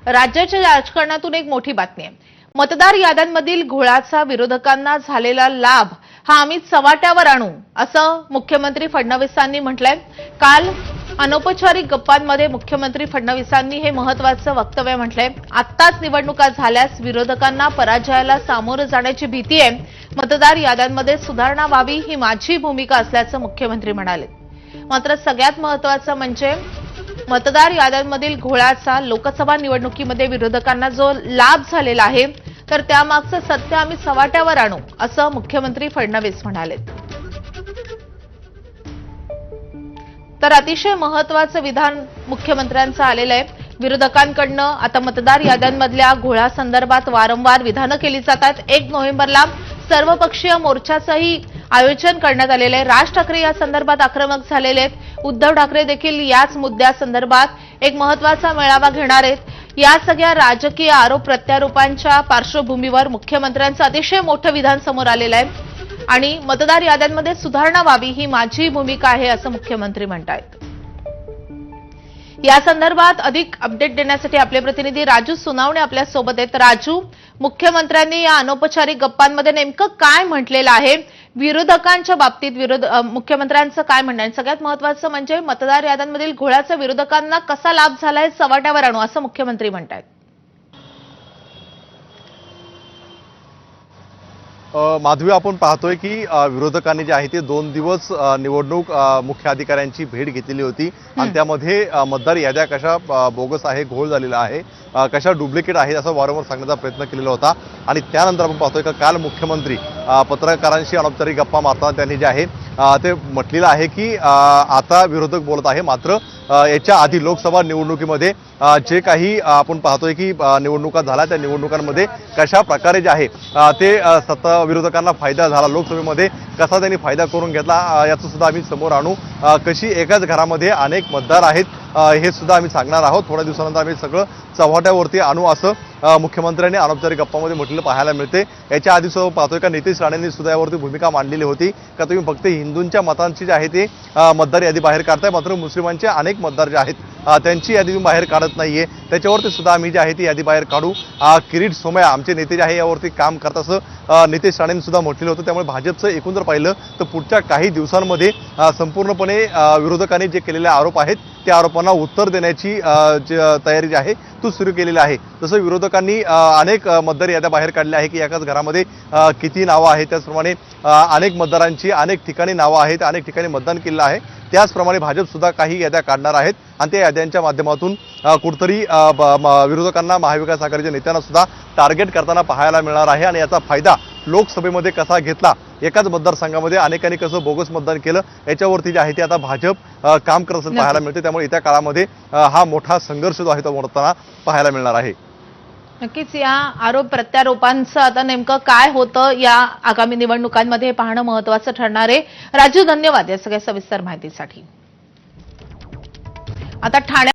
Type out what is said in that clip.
राज्याच्या राजकारणातून एक मोठी बातमी आहे। मतदार याद्यांमधील घोळाचा विरोधकांना झालेला लाभ हा आम्ही चव्हाट्यावर आणू असं मुख्यमंत्री फडणवीसांनी म्हटलंय। काल अनौपचारिक गप्पांमध्ये मुख्यमंत्री फडणवीसांनी हे महत्त्वाचं वक्तव्य म्हटलंय। आत्ताच निवडणुका झाल्यास विरोधकांना पराजयाला सामोरं जाण्याची भीती आहे। मतदार याद्यांमध्ये सुधारणा व्हावी ही माझी भूमिका असल्याचं मुख्यमंत्री म्हणाले। मात्र सगळ्यात महत्त्वाचं म्हणजे मतदार याद्यांमधील घोळाचा लोकसभा निवडणुकीमध्ये विरोधकांना जो लाभ झालेला आहे तर त्यामागचं सत्य आम्ही चव्हाट्यावर आणू असं मुख्यमंत्री फडणवीस म्हणाले। तर अतिशय महत्त्वाचं विधान मुख्यमंत्र्यांचं आलेलं आहे। विरोधकांकडनं आता मतदार याद्यांमधल्या घोळासंदर्भात वारंवार विधानं केली जातात। 1 नोव्हेंबरला सर्वपक्षीय मोर्चाचंही आयोजन करण्यात आलेलं आहे। राज ठाकरे या संदर्भात आक्रमक झालेले आहेत। उद्धव ठाकरे देखील याच मुद्द्यासंदर्भात एक महत्त्वाचा मेळावा घेणार आहेत। या सगळ्या राजकीय आरोप प्रत्यारोपांच्या पार्श्वभूमीवर मुख्यमंत्र्यांचं अतिशय मोठं विधान समोर आलेलं आहे आणि मतदार याद्यांमध्ये सुधारणा व्हावी ही माझी भूमिका आहे असं मुख्यमंत्री म्हणतायत। या संदर्भात अधिक अपडेट देण्यासाठी आपले प्रतिनिधी राजू सुनावणे आपल्या सोबत आहेत। राजू, मुख्यमंत्र्यांनी या अनौपचारिक गप्पांमध्ये नेमकं काय म्हटलेलं आहे? विरोधकांच्या बाबतीत मुख्यमंत्र्यांचं काय म्हणणं आहे? सगळ्यात महत्त्वाचं म्हणजे मतदार याद्यांमधील घोळाचा विरोधकांना कसा लाभ झालाय चव्हाट्यावर आणू असं मुख्यमंत्री म्हणतायत। माधवी, आपण पाहतोय की विरोधकांनी जे आहे ते 2 दिवस निवडणूक मुख्य अधिकाऱ्यांची भेट घेतलेली होती आणि त्यामध्ये मतदार याद्या कशा बोगस आहे, घोळ झालेला आहे, कशा डुप्लिकेट आहे असं वारंवार सांगण्याचा प्रयत्न केलेला होता। आणि त्यानंतर आपण पाहतोय का काल मुख्यमंत्री पत्रकारांशी अनौपचारिक गप्पा मारताना त्यांनी जे आहे ते म्हटलेलं आहे की आता विरोधक बोलत आहे, मात्र याच्या आधी लोकसभा निवडणुकीमध्ये जे काही आपण पाहतोय की निवडणुका झाल्या त्या निवडणुकांमध्ये कशा प्रकारे जे आहे ते सत्ता विरोधकांना फायदा झाला, लोकसभेमध्ये कसा त्यांनी फायदा करून घेतला याचं सुद्धा आम्ही समोर आणू। कशी एकाच घरामध्ये अनेक मतदार आहेत हे सुद्धा आम्ही सांगणार आहोत। थोड्या दिवसानंतर आम्ही सगळं चव्हाट्यावरती आणू असं मुख्यमंत्र्यांनी अनौपचारिक गप्पामध्ये म्हटलेलं पाहायला मिळते। याच्या आधी सुद्धा पाहतोय का नितेश राणेंनी सुद्धा यावरती भूमिका मांडलेली होती का तुम्ही फक्त हिंदूंच्या मतांची जे आहे ते मतदार यादी बाहेर काढताय, मात्र मुस्लिमांचे अनेक मतदार जे आहेत त्यांची यादी तुम्ही बाहेर काढत नाहीये, त्याच्यावरती सुद्धा आम्ही जी आहे ती यादी बाहेर काढू। किरीट सोमय्या आमचे नेते जे आहे यावरती काम करत असं नितेश राणेंनी सुद्धा म्हटलेलं होतं। त्यामुळे भाजपचं एकूण जर पाहिलं तर पुढच्या काही दिवसांमध्ये संपूर्णपणे विरोधकांनी जे केलेले आरोप आहेत त्या आरोपांना उत्तर देण्याची तयारी जी आहे ती सुरू केलेली आहे। जसं विरोधकांनी अनेक मतदार याद्या बाहेर काढल्या आहे की एकाच घरामध्ये किती नावं आहेत, त्याचप्रमाणे अनेक मतदारांची अनेक ठिकाणी नावं आहेत, अनेक ठिकाणी मतदान केलेलं आहे, त्याचप्रमाणे भाजप सुद्धा काही याद्या काढणार आहेत आणि त्या याद्यांच्या माध्यमातून कुठतरी विरोधकांना महाविकास आघाडीच्या नेत्यांना सुद्धा टार्गेट करताना पाहायला मिळणार आहे। आणि याचा फायदा लोकसभेमध्ये कसा घेतला, एकाच मतदारसंघामध्ये अनेकांनी कसं बोगस मतदान केलं याच्यावरती जे आहे ते आता भाजप काम करत असताना पाहायला मिळते। त्यामुळे येत्या काळामध्ये हा मोठा संघर्ष जो आहे तो मोडताना पाहायला मिळणार आहे। नक्कीच या आरोप प्रत्यारोपांचं आता नेमकं काय होतं या आगामी निवडणुकांमध्ये पाहणं महत्त्वाचं ठरणार आहे। राजू, धन्यवाद या सगळ्या सविस्तर माहितीसाठी। आता ठाणे